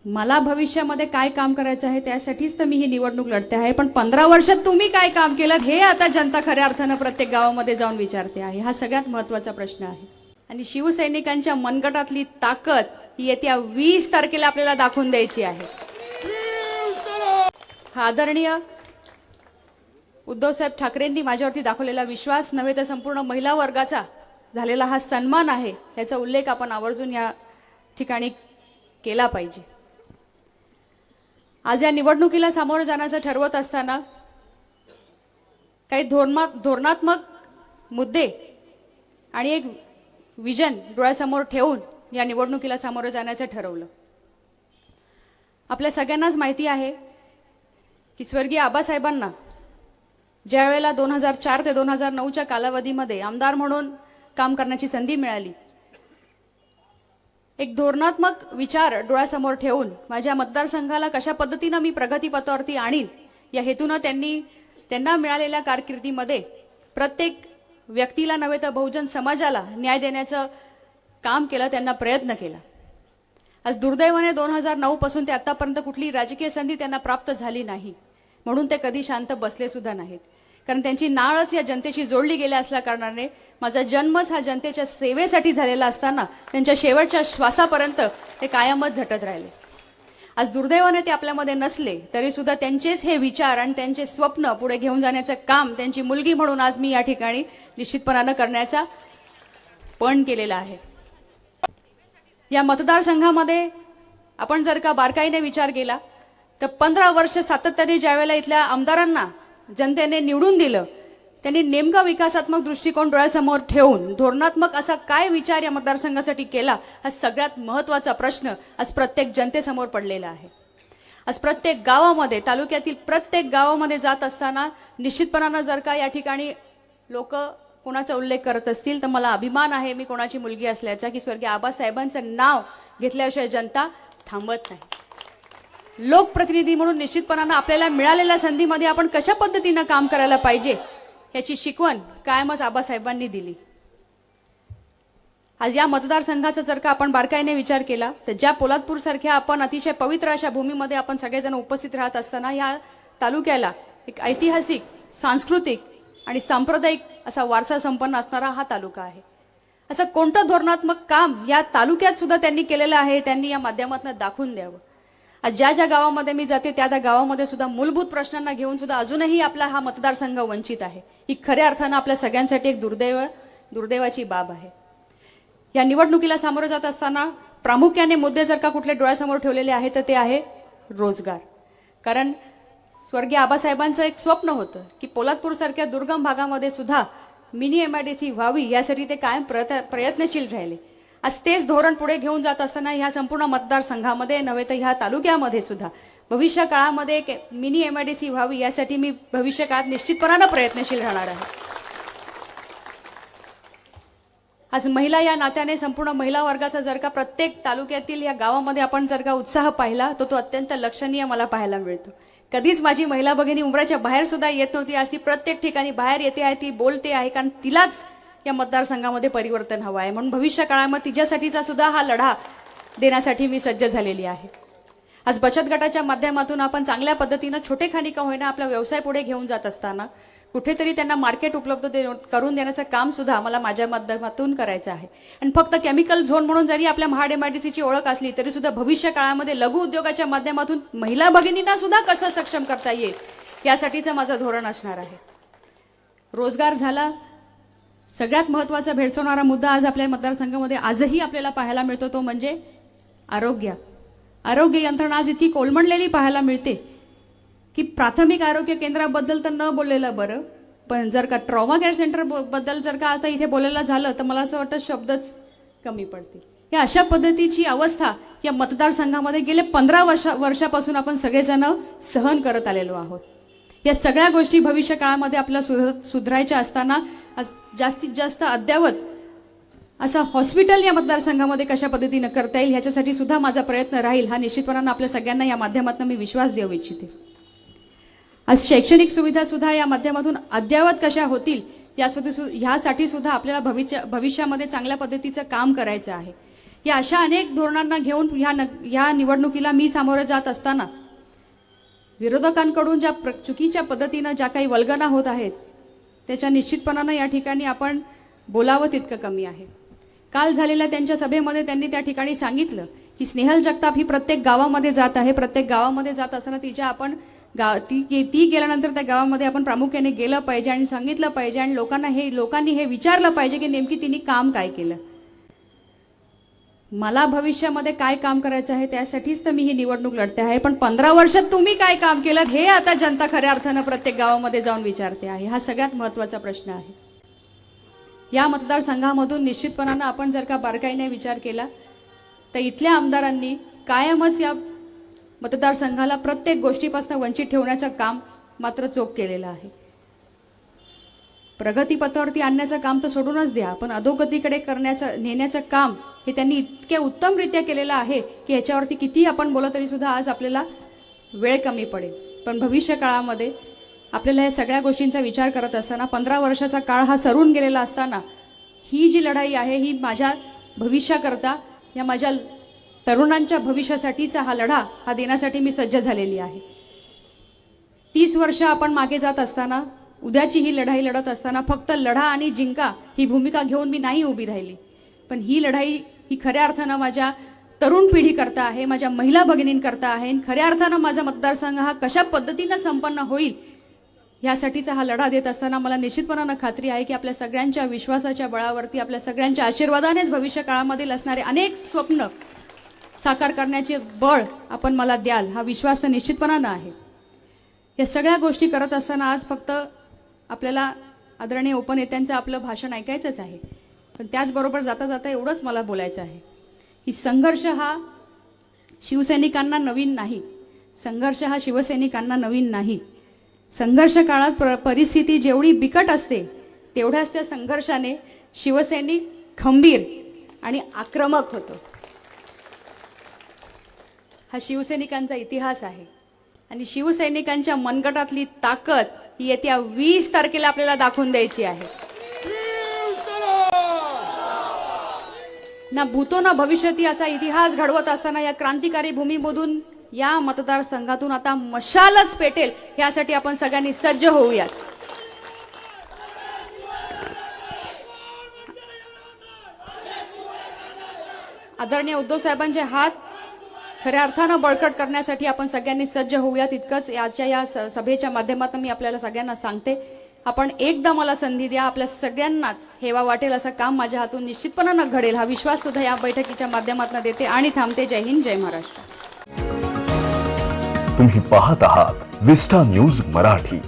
मला भविष्यामध्ये काय काम करायचं आहे त्यासाठीच तर मी ही निवडणूक लढते आहे। पण 15 वर्षात तुम्ही काय काम केलं हे आता जनता खऱ्या अर्थानं प्रत्येक गावामध्ये जाऊन विचारते आहे। हा सगळ्यात महत्त्वाचा प्रश्न आहे आणि शिवसैनिकांच्या मनगटातली ताकद ही येत्या 20 तारखेला आपल्याला दाखवून द्यायची आहे। हा आदरणीय उद्धवसाहेब ठाकरेंनी माझ्यावरती दाखवलेला विश्वास नव्हे तर संपूर्ण महिला वर्गाचा झालेला हा सन्मान आहे, याचा उल्लेख आपण आवर्जून या ठिकाणी केला पाहिजे। आज या निवडणुकीला सामोरं जाण्याचं ठरवत असताना काही धोरणात्मक मुद्दे आणि एक विजन डोळ्यासमोर ठेवून या निवडणुकीला सामोरं जाण्याचं ठरवलं। आपल्या सगळ्यांनाच माहिती आहे की स्वर्गीय आबासाहेबांना ज्या वेळेला 2004 ते 2009च्या कालावधीमध्ये आमदार म्हणून काम करण्याची संधी मिळाली, एक धोरणात्मक विचार डोळ्यासमोर ठेवून माझ्या मतदारसंघाला कशा पद्धतीने मी प्रगतीपथावरती आणीन या हेतूने त्यांना मिळालेल्या कारकिर्दीमध्ये प्रत्येक व्यक्तीला नव्हे तर बहुजन समाजाला न्याय देण्याचं काम केलं, त्यांना प्रयत्न केला। आज दुर्दैवाने 2009 पासून ते आतापर्यंत कुठली राजकीय संधी त्यांना प्राप्त झाली नाही, म्हणून ते कधी शांत बसले सुद्धा नाहीत। कारण त्यांची नाळच या जनतेशी जोडली गेल्या असल्या कारणाने माझा जन्मच हा जनतेच्या सेवेसाठी झालेला असताना त्यांच्या शेवटच्या श्वासापर्यंत ते कायमच झटत राहिले। आज दुर्दैवाने ते आपल्यामध्ये नसले तरी सुद्धा त्यांचेच हे विचार आणि त्यांचे स्वप्न पुढे घेऊन जाण्याचं काम त्यांची मुलगी म्हणून आज मी या ठिकाणी निश्चितपणाने करण्याचा पण केलेला आहे। या मतदारसंघामध्ये आपण जर का बारकाईने विचार केला तर 15 वर्ष सातत्याने ज्यावेळेला इथल्या आमदारांना जनतेने निवडून दिलं, त्यांनी नेमका विकासात्मक दृष्टिकोन डोळ्यासमोर ठेवून धोरणात्मक असा काय विचार या मतदारसंघासाठी केला, हा सगळ्यात महत्त्वाचा प्रश्न आज प्रत्येक जनतेसमोर पडलेला आहे। आज प्रत्येक गावामध्ये, तालुक्यातील प्रत्येक गावामध्ये जात असताना निश्चितपणाने जर का या ठिकाणी लोक कोणाचा उल्लेख करत असतील तर मला अभिमान आहे मी कोणाची मुलगी असल्याचा की स्वर्गीय आबासाहेबांचं नाव घेतल्याशिवाय जनता थांबत नाही। लोकप्रतिनिधी म्हणून निश्चितपणाने आपल्याला मिळालेल्या संधीमध्ये आपण कशा पद्धतीने काम करायला पाहिजे याची शिकवण कायमच आबासाहेबांनी दिली। आज या मतदारसंघाचा जर का आपण बारकाईने विचार केला तर ज्या पोलादपूर सारख्या आपण अतिशय पवित्र अशा भूमीमध्ये आपण सगळेजण उपस्थित राहत असताना या तालुक्याला एक ऐतिहासिक, सांस्कृतिक आणि सांप्रदायिक असा वारसा संपन्न असणारा हा तालुका आहे। असं कोणतं धोरणात्मक काम या तालुक्यात सुद्धा त्यांनी केलेलं आहे, त्यांनी या माध्यमातून दाखवून द्यावं। आज ज्या ज्या गावामध्ये मी जाते त्या गावामध्ये सुद्धा मूलभूत प्रश्नांना घेऊन सुद्धा अजूनही आपला हा मतदारसंघ वंचित आहे। ही खऱ्या अर्थानं आपल्या सगळ्यांसाठी एक दुर्दैवाची बाब आहे। या निवडणुकीला सामोरं जात असताना प्रामुख्याने मुद्दे जर का कुठले डोळ्यासमोर ठेवलेले आहेत तर ते आहे रोजगार। कारण स्वर्गीय आबासाहेबांचं एक स्वप्न होतं की पोलादपूर सारख्या दुर्गम भागामध्ये सुद्धा मिनी MIDC व्हावी, यासाठी ते कायम प्रयत्नशील राहिले। आज तेच धोरण पुढे घेऊन जात असताना ह्या संपूर्ण मतदारसंघामध्ये नव्हे तर ह्या तालुक्यामध्ये सुद्धा भविष्य काळामध्ये एक मिनी MIDC व्हावी यासाठी मी भविष्य काळात निश्चितपणाने प्रयत्नशील राहणार आहे। आज महिला या नात्याने संपूर्ण महिला वर्गाचा जर का प्रत्येक तालुक्यातील या गावामध्ये आपण जर का उत्साह पाहिला तो अत्यंत लक्षणीय मला पाहायला मिळतो। कधीच माझी महिला भगिनी उमराच्या बाहेर सुद्धा येत नव्हती, आज ती प्रत्येक ठिकाणी बाहेर येते आहे, ती बोलते आहे, कारण तिलाच या मतदारसंघामध्ये परिवर्तन हवं आहे। म्हणून भविष्य काळामध्ये तिच्यासाठीचा सुद्धा हा लढा देण्यासाठी मी सज्ज झालेली आहे। आज बचत गटाच्या माध्यमातून आपण चांगल्या पद्धतीने छोटे खाणी का होईना आपला व्यवसाय पुढे घेऊन जात असताना कुठेतरी त्यांना मार्केट उपलब्ध करून देण्याचं काम सुद्धा मला माझ्या माध्यमातून करायचं आहे। आणि फक्त केमिकल झोन म्हणून जरी आपल्या महाड MIDCची ओळख असली तरी सुद्धा भविष्य काळामध्ये लघु उद्योगाच्या माध्यमातून महिला भगिनींना सुद्धा कसं सक्षम करता येईल यासाठीचं माझं धोरण असणार आहे। रोजगार झाला सगळ्यात महत्त्वाचा भेडसावणारा मुद्दा आज आपल्या मतदारसंघामध्ये आजही आपल्याला पाहायला मिळतो तो म्हणजे आरोग्य यंत्रणा आज इतकी कोलमडलेली पाहायला मिळते की प्राथमिक आरोग्य केंद्राबद्दल तर न बोललेलं बरं, पण जर का ट्रॉमा केअर सेंटर बद्दल जर का आता इथे बोलायला झालं तर मला असं वाटतं शब्दच कमी पडतील। या अशा पद्धतीची अवस्था या मतदारसंघामध्ये गेले 15 वर्षापासून आपण सगळेजण सहन करत आलेलो आहोत। या सगळ्या गोष्टी भविष्य काळामध्ये आपल्याला सुधारायच्या असताना जास्तीत जास्त अद्ययावत असा हॉस्पिटल या मतदारसंघामध्ये कशा पद्धतीने करता येईल ह्याच्यासाठी सुद्धा माझा प्रयत्न राहील, हा निश्चितपणाने आपल्या सगळ्यांना या माध्यमातून मी विश्वास देऊ इच्छिते। आज शैक्षणिक सुविधा सुद्धा या माध्यमातून अद्ययावत कशा होतील यासाठी सुद्धा आपल्याला भविष्यामध्ये चांगल्या पद्धतीचं काम करायचं आहे। या अशा अनेक धोरणांना घेऊन ह्या निवडणुकीला मी सामोरे जात असताना विरोधकांकडून ज्या चुकीच्या पद्धतीनं ज्या काही वल्गना होत आहेत त्याच्या निश्चितपणानं या ठिकाणी आपण बोलावं तितकं कमी आहे. काल झालेल्या त्यांच्या सभेमध्ये त्यांनी त्या ठिकाणी सांगितलं की स्नेहल जगताप ही प्रत्येक गावामध्ये जात आहे. प्रत्येक गावामध्ये जात असताना तिच्या आपण ती गेल्यानंतर त्या गावामध्ये आपण प्रामुख्याने गेलं पाहिजे आणि सांगितलं पाहिजे आणि लोकांनी हे विचारलं पाहिजे की नेमकी तिने काम काय केलं. मला भविष्यामध्ये काय काम करायचं आहे त्यासाठीच तर मी ही निवडणूक लढते आहे. पण 15 वर्षात तुम्ही काय काम केलं हे आता जनता खऱ्या अर्थानं प्रत्येक गावामध्ये जाऊन विचारते आहे. हा सगळ्यात महत्त्वाचा प्रश्न आहे. या मतदारसंघामधून निश्चितपणानं आपण जर का बारकाईने विचार केला तर इथल्या आमदारांनी कायमच या मतदारसंघाला प्रत्येक गोष्टीपासून वंचित ठेवण्याचं काम मात्र चोख केलेलं आहे. प्रगतीपथावरती आणण्याचं काम तर सोडूनच द्या, पण अधोगतीकडे नेण्याचं काम हे त्यांनी इतके उत्तमरित्या केलेलं आहे की ह्याच्यावरती किती आपण बोलत तरी सुद्धा आज आपल्याला वेळ कमी पडेल. पण भविष्य काळामध्ये आपल्याला या सगळ्या गोष्टींचा विचार करत असताना 15 वर्षाचा काळ हा सरून गेलेला असताना ही जी लढाई आहे ही माझ्या भविष्याकरता या माझ्या तरुणांच्या भविष्यासाठीचा हा लढा हा देण्यासाठी मी सज्ज झालेली आहे. 30 वर्ष आपण मागे जात असताना उद्याची ही लढाई लढत असताना फक्त लढा आणि जिंका ही भूमिका घेऊन मी नाही उभी राहिली, पण ही लढाई ही खऱ्या अर्थानं माझ्या तरुण पिढी करता आहे, माझ्या महिला भगिनींकरता आहे. खऱ्या अर्थानं माझा मतदारसंघ हा कशा पद्धतीनं संपन्न होईल यासाठीचा हा लढा देत असताना मला निश्चितपणानं खात्री आहे की आपल्या सगळ्यांच्या विश्वासाच्या बळावरती आपल्या सगळ्यांच्या आशीर्वादानेच भविष्य काळामध्ये असणारे अनेक स्वप्न साकार करण्याचे बळ आपण मला द्याल हा विश्वास तर निश्चितपणानं आहे. या सगळ्या गोष्टी करत असताना आज फक्त आपल्याला आदरणीय उपनेत्यांचं आपलं भाषण ऐकायचंच आहे, पण त्याचबरोबर जाता जाता एवढंच मला बोलायचं आहे की संघर्ष हा शिवसैनिकांना नवीन नाही, संघर्ष हा शिवसैनिकांना नवीन नाही. संघर्ष काळात परिस्थिती जेवढी बिकट असते तेवढ्याच त्या संघर्षाने शिवसैनिक खंबीर आणि आक्रमक होतो. हा शिवसैनिकांचा इतिहास आहे आणि शिवसैनिकांच्या मनगटातली ताकद ही येत्या 20 तारखेला आपल्याला दाखवून द्यायची आहे. ना भूतो ना भविष्यती असा इतिहास घडवत असताना या क्रांतिकारी भूमीमधून या मतदारसंघातून आता मशालच पेटेल यासाठी आपण सगळ्यांनी सज्ज होऊयात. आदरणीय उद्धव साहेबांचे हात खऱ्या अर्थानं बळकट करण्यासाठी आपण सगळ्यांनी सज्ज होऊयात. इतकंच आजच्या या सभेच्या माध्यमातून मी आपल्याला सगळ्यांना सांगते. आपण एकदा मला संधी द्या, आपल्या सगळ्यांनाच हेवा वाटेल असं काम माझ्या हातून निश्चितपणानं घडेल हा विश्वास सुद्धा या बैठकीच्या माध्यमातून देते आणि थांबते. जय हिंद, जय महाराष्ट्र. तुम्ही पाहत आहात विस्टा न्यूज मराठी.